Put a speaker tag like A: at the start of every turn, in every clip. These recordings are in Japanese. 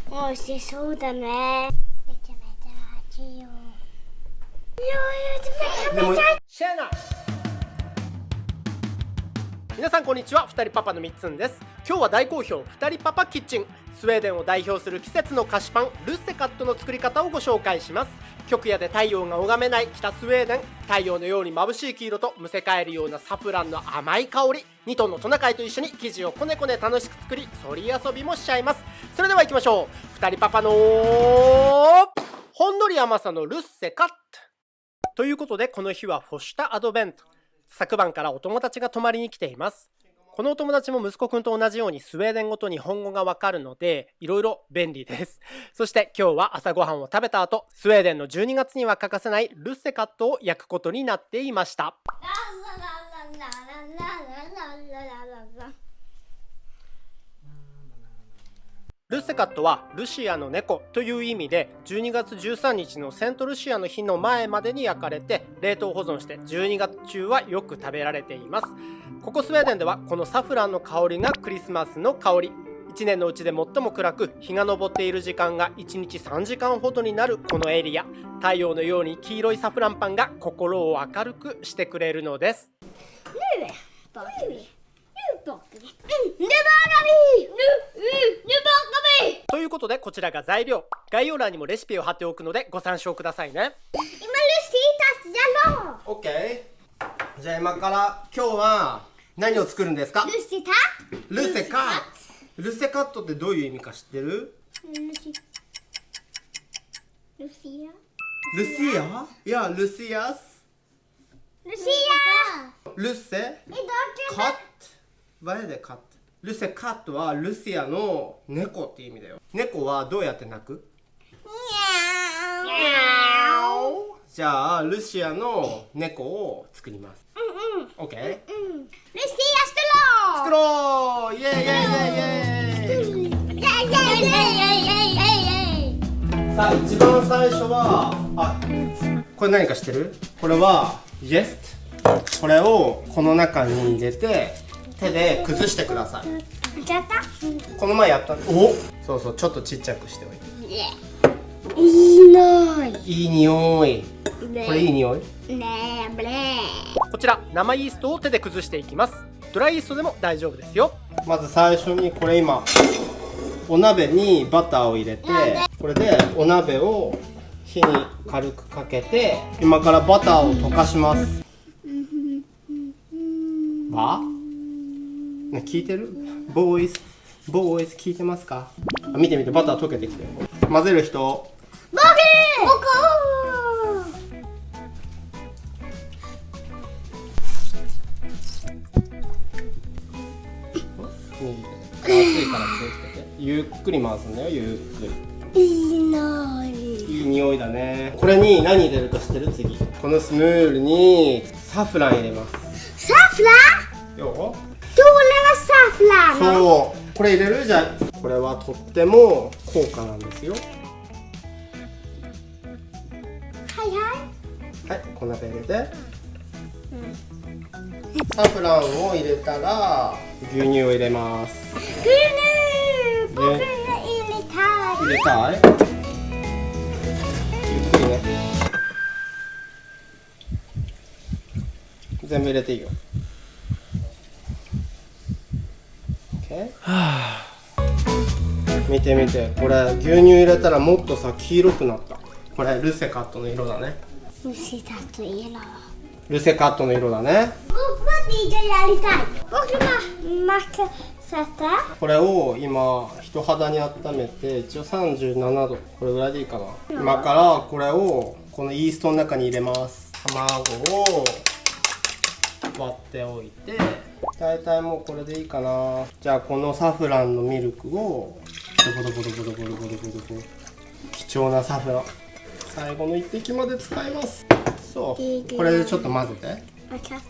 A: 美味しそうだね。めちゃめちゃ熱いよ。めちゃめちゃ
B: シェナ。皆さんこんにちは、二人パパのみっつんです。今日は大好評二人パパキッチン、スウェーデンを代表する季節の菓子パンルッセカットの作り方をご紹介します。極夜で太陽が拝めない北スウェーデン、太陽のように眩しい黄色とむせ返るようなサフランの甘い香り、2トンのトナカイと一緒に生地をこねこね楽しく作り、そり遊びもしちゃいます。それでは行きましょう。二人パパのほんのり甘さのルッセカットということで、この日はフォシュタアドベント、昨晩からお友達が泊まりに来ています。このお友達も息子くんと同じようにスウェーデン語と日本語がわかるので、いろいろ便利です。そして今日は朝ごはんを食べた後、スウェーデンの12月には欠かせないルッセカットを焼くことになっていました。ルッセカットはルシアの猫という意味で、12月13日のセントルシアの日の前までに焼かれて冷凍保存して12月中はよく食べられています。ここスウェーデンではこのサフランの香りがクリスマスの香り。1年のうちで最も暗く日が昇っている時間が1日3時間ほどになるこのエリア、太陽のように黄色いサフランパンが心を明るくしてくれるのです。ということで、こちらが材料。概要欄にもレシピを貼っておくのでご参照くださいね。
A: 今ルシータじゃろ。
B: OK。 じゃあ今から今日は何を作るんですか？
A: ルシタ
B: ルセカット。ルセカットってどういう意味か知ってる？
A: ルシア
B: ルシア？いや、ルシアス。
A: ルシア
B: ルセカット。Vad är detカット？ルセカットはルシアの猫って意味だよ。猫はどうやって鳴く？じゃあルシアの猫を作ります。OK？
A: ルシア
B: 作ろう。イエイイエイイエイイエイ。さあ一番最初はこれ何か知ってる？これはイエスト。これをこの中に入れて手で崩してください。この前やったお、そうそう、ちょっとちっちゃくしておいて。
A: いいな。
B: いい匂い。これいい匂い。
A: ねえ、ブレー。
B: こちら生イーストを手で崩していきます。ドライイーストでも大丈夫ですよ。まず最初にこれ今お鍋にバターを入れて、これでお鍋を火に軽くかけて、今からバターを溶かします。は？ね、聞いてる？ボーイズ聞いてますか？見て見て、バター溶けてきてる。混ぜる人？
A: 僕
B: 熱いから気をつけて。ゆっくり回すんだよ、ゆっくり。
A: いいな。
B: いい匂いだね。これに何入れるか知ってる？次このスムールにサフラン入れます。
A: サフラン？
B: よ。
A: どうならサフラン？
B: そう、これ入れる？じゃあこれはとっても高価なんですよ。
A: はい
B: はい、こんな感じで、サフランを入れたら牛乳を入れます。
A: 牛乳、僕が入れたい。
B: 入れたい？ゆっくりね。全部入れていいよ。OK？ 見て見て、これ牛乳入れたらもっとさ黄色くなった。これルセカットの色だね。
A: ルシタといえば
B: ルセカットの色だね。
A: 僕は DJ やりたい。僕が任せて。
B: これを今人肌に温めて、一応37度、これぐらいでいいかな。今からこれをこのイーストの中に入れます。卵を割っておいて、大体もうこれでいいかな。じゃあこのサフランのミルクをボロボロボロボロボロボロボロ、貴重なサフラン最後の一滴まで使います。そう、これでちょっと混ぜて。
A: 分かった。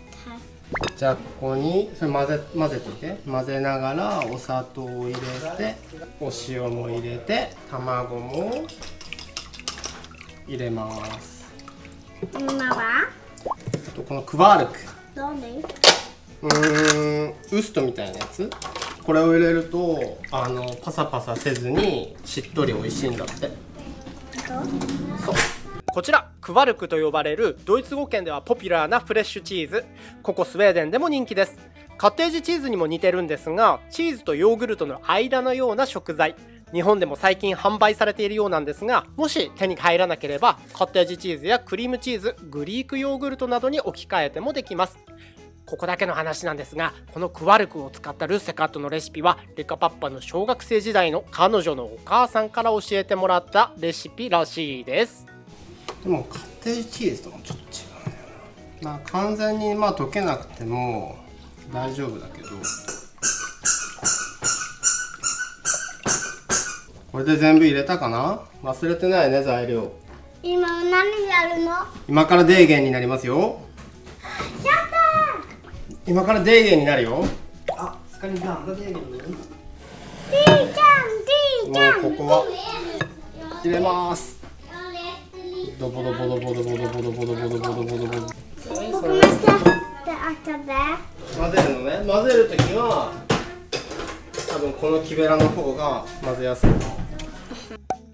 B: じゃあここにそれ混ぜていて、混ぜながらお砂糖を入れて、お塩も入れて、卵も入れます。
A: 今は
B: あとこのクバールク、
A: どうね。
B: ウストみたいなやつ、これを入れるとパサパサせずにしっとり美味しいんだって。そうこちらクワルクと呼ばれるドイツ語圏ではポピュラーなフレッシュチーズ、ここスウェーデンでも人気です。カッテージチーズにも似てるんですが、チーズとヨーグルトの間のような食材、日本でも最近販売されているようなんですが、もし手に入らなければカッテージチーズやクリームチーズ、グリークヨーグルトなどに置き換えてもできます。ここだけの話なんですが、このクワルクを使ったルッセカットのレシピはリカパッパの小学生時代の彼女のお母さんから教えてもらったレシピらしいです。でもカッテージチーズともちょっと違うんだよな。完全に溶けなくても大丈夫だけど、これで全部入れたかな。忘れてないね、材料。
A: 今何やるの？
B: 今からデーゲンになりますよ。今からデーゲンになるよ。あ、スカリガンだデーゲンに。もうここは入れます。ドボドボドボドボドボドボドボドボドボドボドボド。混ぜるのね。混ぜるときは多分この木べらの方が混ぜやすい。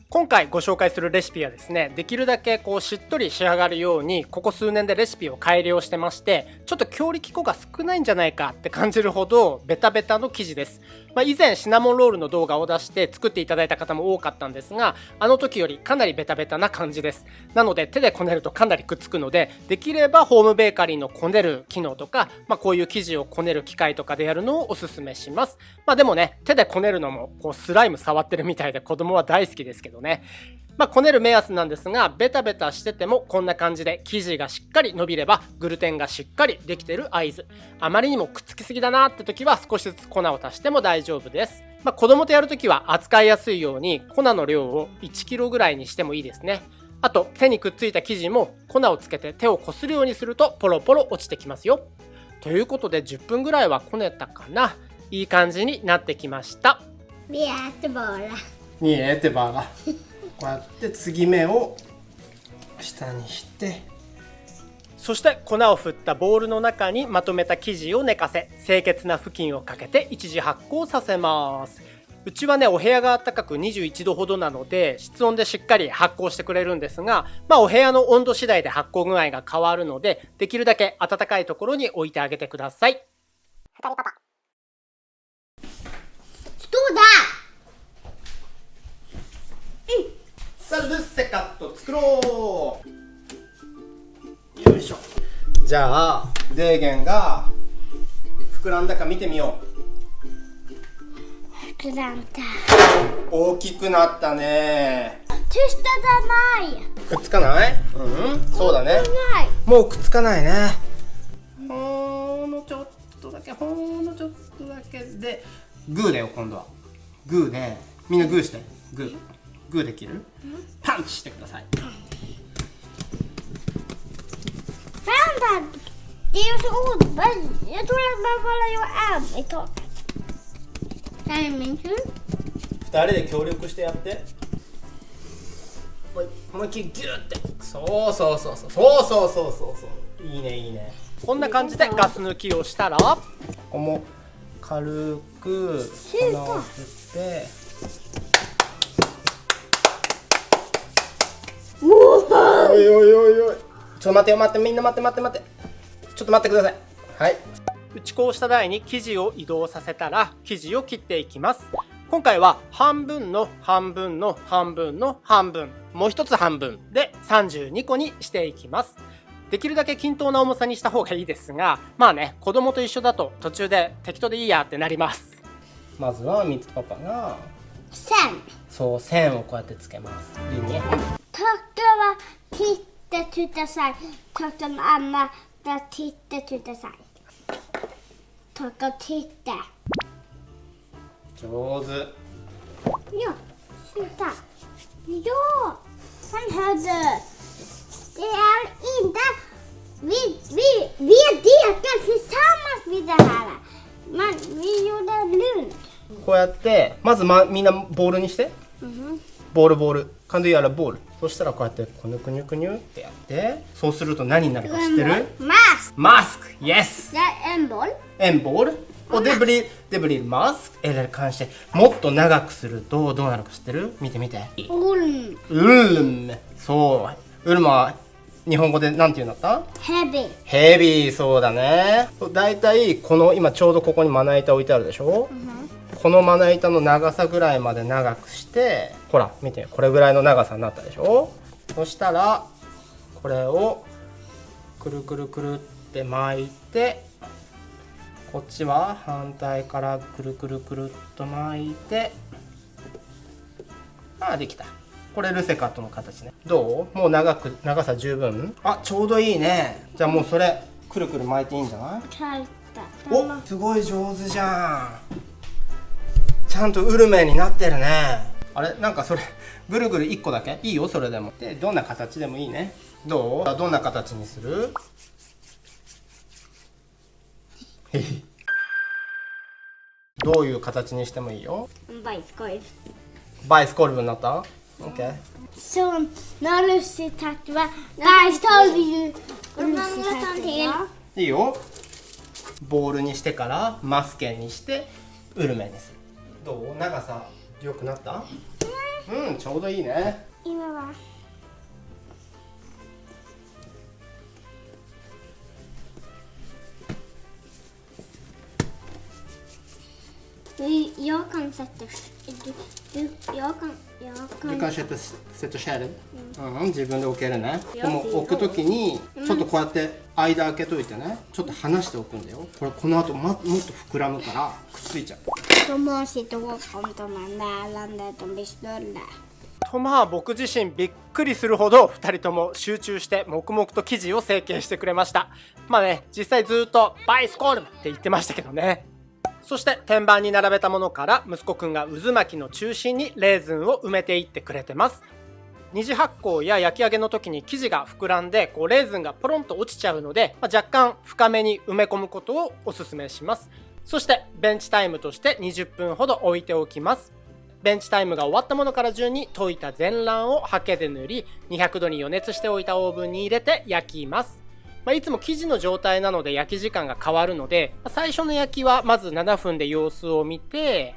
B: 今回ご紹介するレシピはですね、できるだけしっとり仕上がるようにここ数年でレシピを改良してまして、ちょっと強力粉が少ないんじゃないかって感じるほどベタベタの生地です。以前シナモンロールの動画を出して作っていただいた方も多かったんですが、あの時よりかなりベタベタな感じです。なので手でこねるとかなりくっつくので、できればホームベーカリーのこねる機能とか、こういう生地をこねる機械とかでやるのをおすすめします。でもね、手でこねるのもスライム触ってるみたいで子供は大好きですけどね。こねる目安なんですが、ベタベタしててもこんな感じで生地がしっかり伸びればグルテンがしっかりできてる合図。あまりにもくっつきすぎだなって時は少しずつ粉を足しても大丈夫です。子供とやるときは扱いやすいように粉の量を 1kg ぐらいにしてもいいですね。あと手にくっついた生地も粉をつけて手をこするようにするとポロポロ落ちてきますよ。ということで10分ぐらいはこねたかな。いい感じになってきました。
A: Vi äter bara.
B: にえってばら。こうやって継ぎ目を下にして、そして粉を振ったボウルの中にまとめた生地を寝かせ、清潔な布巾をかけて一時発酵させます。うちはね、お部屋が暖かく21度ほどなので室温でしっかり発酵してくれるんですが、お部屋の温度次第で発酵具合が変わるので、できるだけ暖かいところに置いてあげてください。
A: 二人パパ。どうだ？
B: さあルッセカット作ろう。よいしょ。じゃあデーゲンが膨らんだか見てみよ
A: 膨らんだ。
B: う。大きくなったね。
A: tystaじゃない。
B: くっつかない？そうだね。もうくっつかないね。ほんのちょっとだけ、ほんのちょっとだけでグーだよ。今度はグーで、みんなグーして。グーグーできる？パンチしてください。
A: Vänta, det är ju så ont. Jag tror att man bara gör en i taget. Det här är min tur.
B: 2人で協力してやって。思いっきりギューって。そうそうそうそうそうそうそうそうそう。いいねいいね。こんな感じでガス抜きをしたら、ここも軽く粉を振って。おいおいおいおい。ちょっと待ってよ、待って、みんな待って待って待って。ちょっと待ってください。はい。打ち粉をした台に生地を移動させたら生地を切っていきます。今回は半分の半分の半分の半分、もう一つ半分で32個にしていきます。できるだけ均等な重さにした方がいいですが、子供と一緒だと途中で適当でいいやってなります。まずはミツパパがそう線をこうやってつけます。いいね。
A: Takterna titta tuta sig. Takterna Anna där titta tuta sig. Takta titta.
B: 上手。
A: Ja, sluta. Ja, han hörde. Det är inte. Vi dekar tillsammans vid det här. Men vi gjorde lugnt.
B: こうやってまずみんなボールにして。ボール。Kan du göra boll? そしたらこうやってくにゅくにゅくにゅってやって、そうすると何になるか知ってる？Mask. Mask! Yes!
A: Det är en boll.
B: En boll. Och det blir mask, eller kanske もっと長くするとどうなるか知ってる？見て見て。
A: Ulm.
B: Ulm。そう。ウルムは日本語でなんて言うんだった？
A: Heavy.
B: ヘビー、そうだね。だいたいこの今ちょうどここにまな板置いてあるでしょ？このまな板の長さぐらいまで長くして、ほら見て、これぐらいの長さになったでしょ？そしたらこれをくるくるくるって巻いて、こっちは反対からくるくるくるっと巻いて、ああできた。これルセカットの形ね。どう？もう長さ十分？あ、ちょうどいいね。じゃあもうそれくるくる巻いていいんじゃない？お、すごい上手じゃん。ちゃんとウルメになってるね。あれ、なんかそれぐるぐる1個だけいいよ、それでも。で、どんな形でもいいね。どう？どんな形にする？どういう形にしてもいいよ。バイスコルブになった？ OK。Så
A: när lussekatt var bajskolv lussekatt.
B: いいよ。ボールにしてからマスケにしてウルメにする。どう？長さ良くなった？うん、ちょうどいいね。
A: 今はjag kan sätta jag kan
B: Du kan sätta själv。うん、自分で置けるね。でも置くときにちょっとこうやって間開けといてね。ちょっと離しておくんだよ。これこの後もっと膨らむからくっついちゃう。
A: De måste då om de är nära när de blir större.
B: とまあ僕自身びっくりするほど2人とも集中して黙々と生地を成形してくれました。まあね、実際ずっとバイスコールって言ってましたけどね。そして天板に並べたものから息子くんが渦巻きの中心にレーズンを埋めていってくれてます。二次発酵や焼き上げの時に生地が膨らんでこうレーズンがポロンと落ちちゃうので、若干深めに埋め込むことをおすすめします。そしてベンチタイムとして20分ほど置いておきます。ベンチタイムが終わったものから順に溶いた全卵をハケで塗り、200度に予熱しておいたオーブンに入れて焼きます。いつも生地の状態なので焼き時間が変わるので、最初の焼きはまず7分で様子を見て、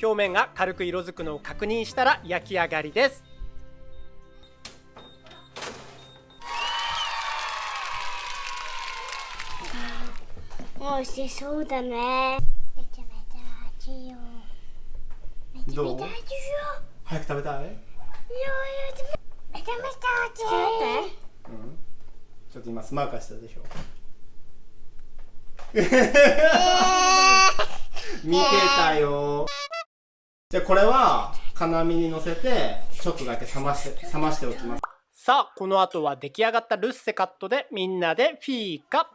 B: 表面が軽く色づくのを確認したら焼き上がりです。
A: 美味しそうだね。めちゃめちゃ熱いよ。めちゃめちゃ熱いよ。
B: 早く食べたい？
A: めちゃめちゃ熱い。
B: ちょっと今スマーカーしたでしょ。見てたよ。じゃあこれは金網に乗せてちょっとだけ冷ましておきます。さあこの後は出来上がったルッセカットでみんなでフィーカ。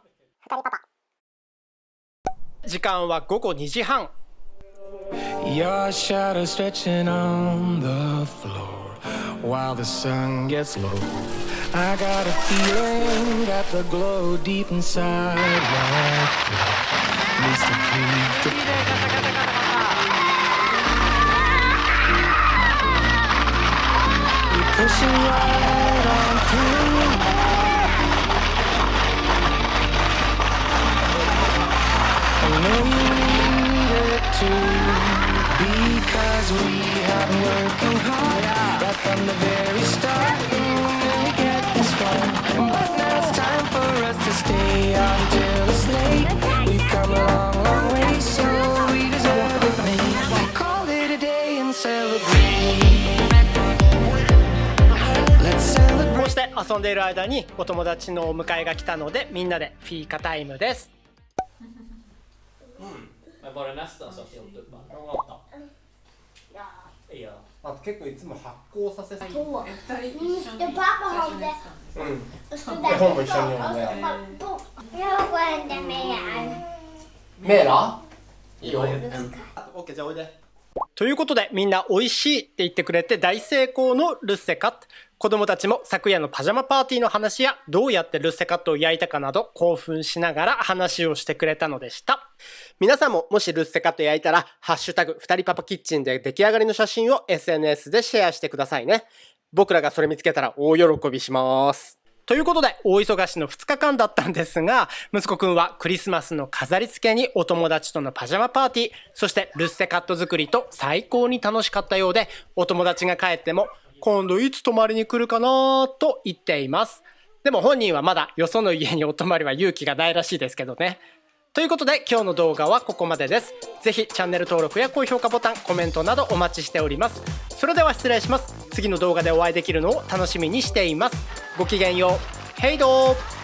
B: 時間は午後2時半。
C: Your shadow stretching on the floor while the sun gets low. I got a feeling that the glow deep inside right there needs to breathe the floor. You're pushing right on through. I know you need it too.Because we have been working hard right from the very start. We get this far, but now it's time for us to stay out until it's late. We've come a long, long way, so we deserve it, mate. Call it a day and celebrate. Let's celebrate.
B: こうして遊んでいる間にお友達のお迎えが来たのでみんなでフィーカタイムです。
D: Var det nästan så att jag åkte upp bara? Ja.
B: あと結構いつも発酵させて、
A: でパパほんで
B: 本も一緒に読んで。
A: Jag går inte med.
B: メーラいいよ。オッケー、じゃあおいで。ということでみんな美味しいって言ってくれて大成功のルッセカット。子供たちも昨夜のパジャマパーティーの話やどうやってルッセカットを焼いたかなど興奮しながら話をしてくれたのでした。皆さんももしルッセカット焼いたらハッシュタグ2人パパキッチンで出来上がりの写真を SNS でシェアしてくださいね。僕らがそれ見つけたら大喜びします。ということで大忙しの2日間だったんですが、息子くんはクリスマスの飾り付けにお友達とのパジャマパーティー、そしてルッセカット作りと最高に楽しかったようで、お友達が帰っても今度いつ泊まりに来るかなと言っています。でも本人はまだよその家にお泊まりは勇気がないらしいですけどね。ということで今日の動画はここまでです。ぜひチャンネル登録や高評価ボタン、コメントなどお待ちしております。それでは失礼します。次の動画でお会いできるのを楽しみにしています。ごきげんよう。ヘイドー。